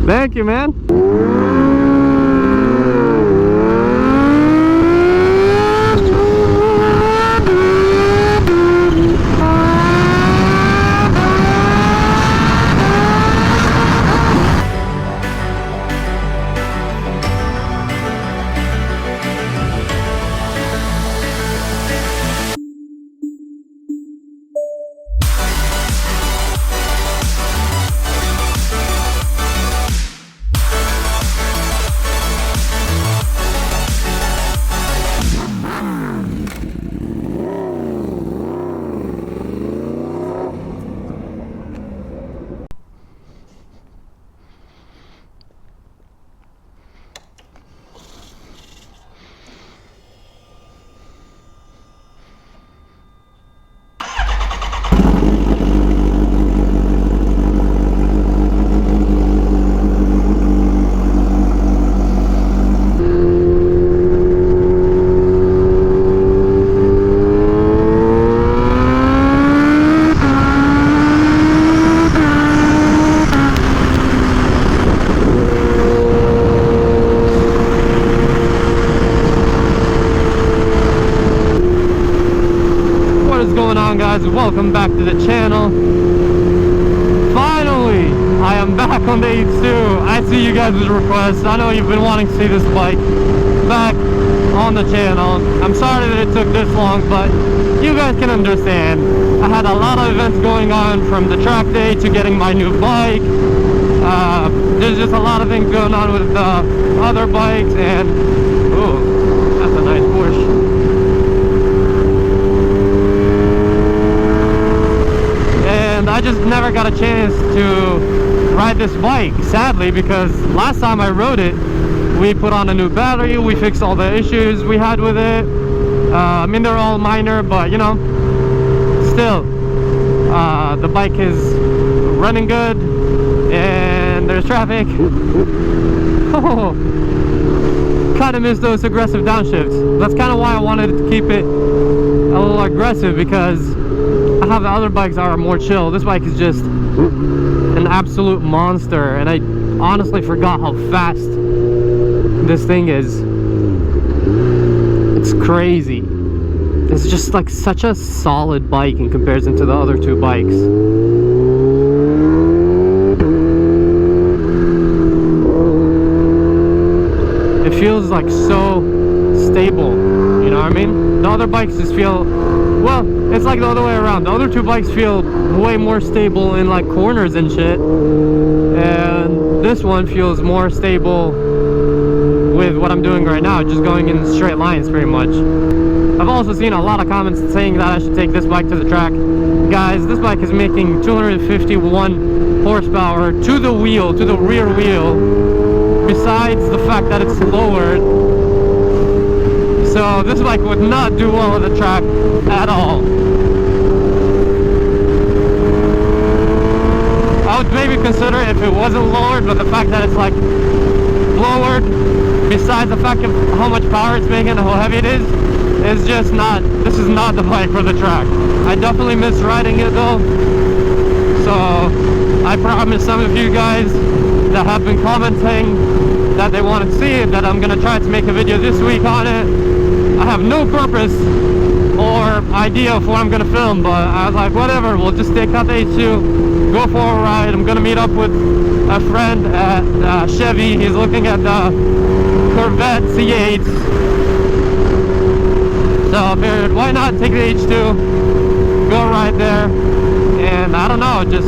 Thank you, man. Welcome back to the channel. Finally, I am back on the H2. I see you guys' requests. I know you've been wanting to see this bike back on the channel. I'm sorry that it took this long, but you guys can understand. I had a lot of events going on, from the track day to getting my new bike. There's just a lot of things going on with other bikes, and ooh, that's a nice Porsche. I just never got a chance to ride this bike, sadly, because last time I rode it, we put on a new battery, we fixed all the issues we had with it. I mean, they're all minor, but you know, still, the bike is running good, and there's traffic. Oh, kind of miss those aggressive downshifts. That's kind of why I wanted to keep it a little aggressive, because I have the other bikes that are more chill. This bike is just an absolute monster, and I honestly forgot how fast this thing is. It's crazy. It's just like such a solid bike in comparison to the other two bikes. It feels like so stable, you know what I mean? The other bikes just feel, well, it's like the other way around. The other two bikes feel way more stable in like corners and shit, and this one feels more stable with what I'm doing right now, just going in straight lines pretty much. I've also seen a lot of comments saying that I should take this bike to the track. Guys, this bike is making 251 horsepower to the wheel, to the rear wheel, besides the fact that it's lowered. So this bike would not do well on the track at all. I would maybe consider it if it wasn't lowered, but the fact that it's like lowered, besides the fact of how much power it's making and how heavy it is just not, this is not the bike for the track. I definitely miss riding it though. So I promise some of you guys that have been commenting that they want to see it, that I'm gonna try to make a video this week on it. I have no purpose or idea of what I'm gonna film, but I was like, whatever, we'll just take out the H2, go for a ride. I'm gonna meet up with a friend at Chevy. He's looking at the Corvette C8s, so I figured, why not take the H2, go right there, and I don't know, just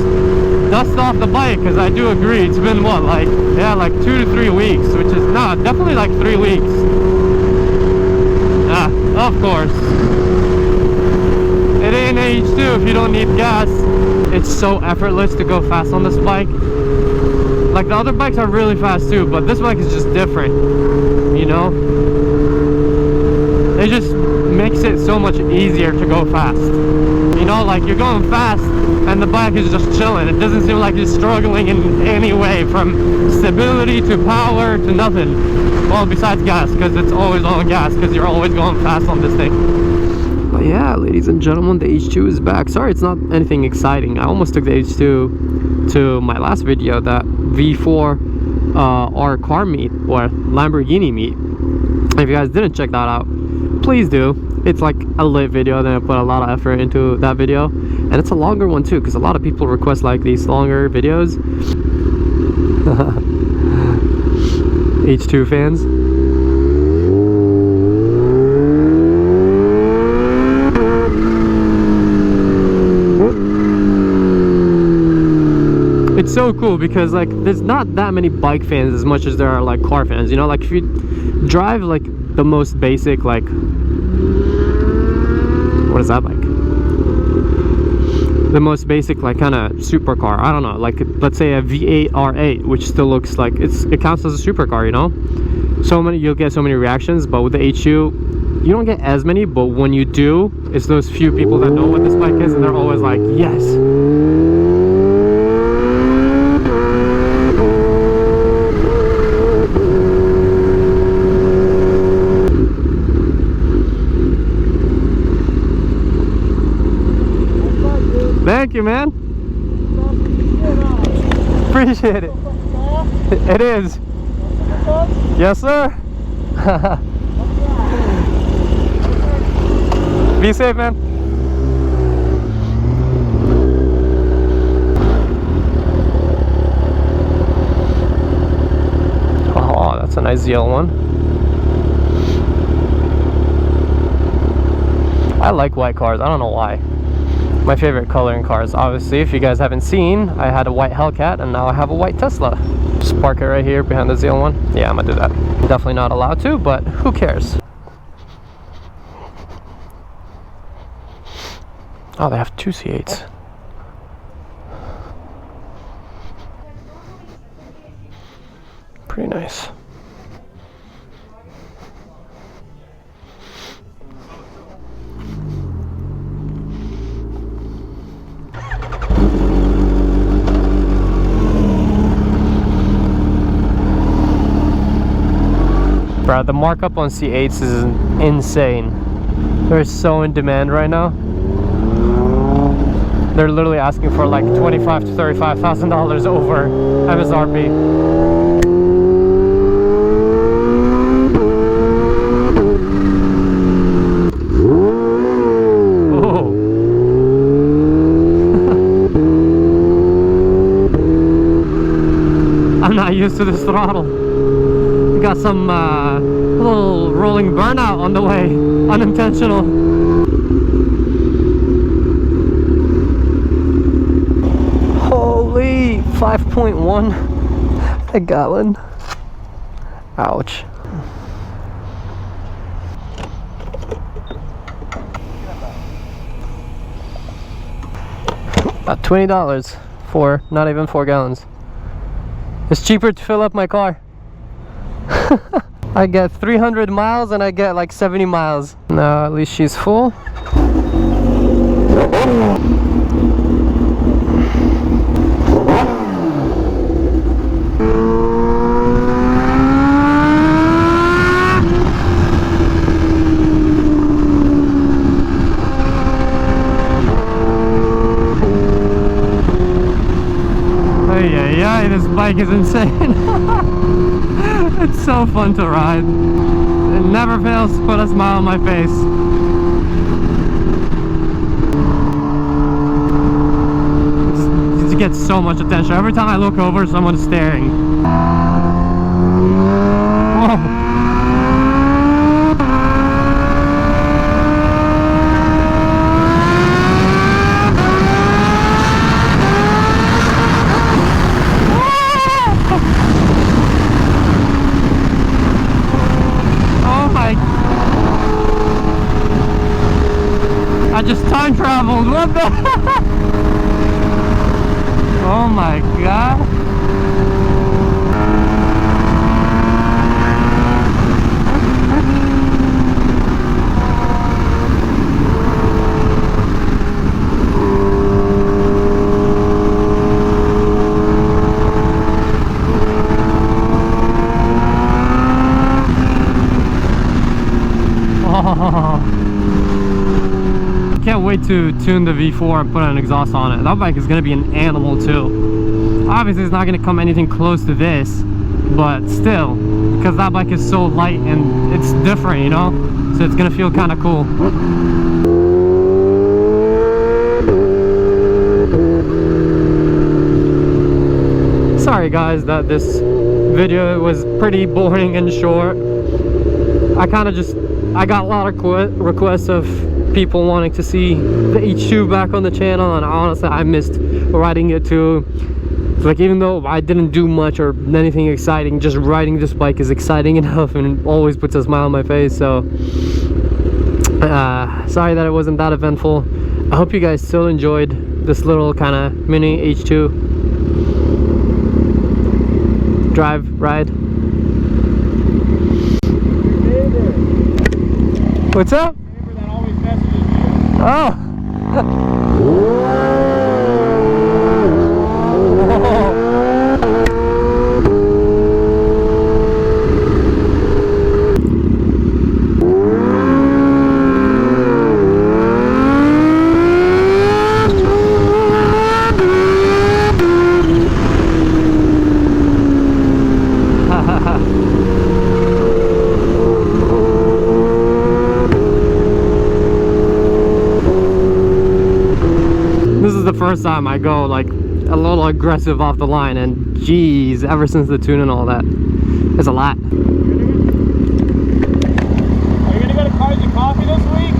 dust off the bike, because I do agree, it's been what, like, yeah, like 2 to 3 weeks, which is not, definitely like 3 weeks. Of course, it ain't H2 if you don't need gas. It's so effortless to go fast on this bike. Like, the other bikes are really fast too, but this bike is just different, you know? It just makes it so much easier to go fast. You know, like, you're going fast and the bike is just chilling. It doesn't seem like it's struggling in any way, from stability to power to nothing. Well, besides gas, because it's always on gas, because you're always going fast on this thing. But yeah, ladies and gentlemen, the H2 is back. Sorry, it's not anything exciting. I almost took the H2 to my last video, that V4 our car meet, or Lamborghini meet. If you guys didn't check that out, please do. It's like a lit video. Then I put a lot of effort into that video, and it's a longer one too, because a lot of people request like these longer videos. H2 fans. It's so cool because like there's not that many bike fans as much as there are like car fans, you know. Like if you drive like the most basic, like, what is that like? The most basic like kind of supercar, I don't know, like let's say a V8 R8, which still looks like it counts as a supercar, you know. So many, you'll get so many reactions, but with the H2 you don't get as many. But when you do, it's those few people that know what this bike is, and they're always like, yes. Thank you, man. Appreciate it. It is. Yes, sir. Be safe, man. Oh, that's a nice yellow one. I like white cars. I don't know why. My favorite color in cars. Obviously, if you guys haven't seen, I had a white Hellcat and now I have a white Tesla. Just park it right here behind the Zeal one. Yeah, I'm gonna do that. Definitely not allowed to, but who cares? Oh, they have two C8s. Pretty nice. Bro, the markup on C8s is insane. They're so in demand right now. They're literally asking for like $25,000 to $35,000 over MSRP. Oh. I'm not used to this throttle. Got some little rolling burnout on the way, unintentional. Holy, 5.1 a gallon. Ouch. About $20 for not even 4 gallons. It's cheaper to fill up my car. I get 300 miles and I get like 70 miles. Now at least she's full. Ay, this bike is insane. It's so fun to ride. It never fails to put a smile on my face. It gets so much attention. Every time I look over, someone's staring. Whoa. I just time traveled. What the? Oh my god. Oh. wait to tune the V4 and put an exhaust on it. That bike is gonna be an animal too. Obviously it's not gonna come anything close to this, but still, because that bike is so light and it's different, you know, so it's gonna feel kind of cool. Sorry guys that this video was pretty boring and short. I got a lot of requests of people wanting to see the H2 back on the channel, and honestly I missed riding it too. Like, even though I didn't do much or anything exciting, just riding this bike is exciting enough and always puts a smile on my face. So sorry that it wasn't that eventful. I hope you guys still enjoyed this little kind of mini H2 drive ride. What's up? Neighbor that always messages you. Oh. This is the first time I go like a little aggressive off the line, and geez, ever since the tune and all that, it's a lot. Are you gonna go to Cars and Coffee this week?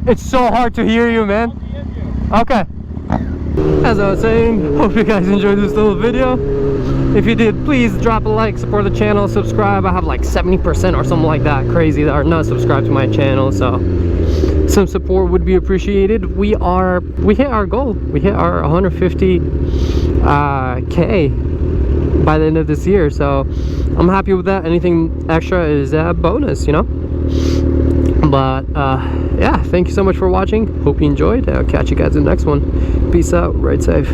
It's so hard to hear you, man. Okay. As I was saying, hope you guys enjoyed this little video. If you did, please drop a like, support the channel, subscribe. I have like 70% or something like that crazy that are not subscribed to my channel, so some support would be appreciated. We hit our goal. We hit our 150 K by the end of this year, so I'm happy with that. Anything extra is a bonus, you know. But yeah, thank you so much for watching. Hope you enjoyed. I'll catch you guys in the next one. Peace out, ride safe.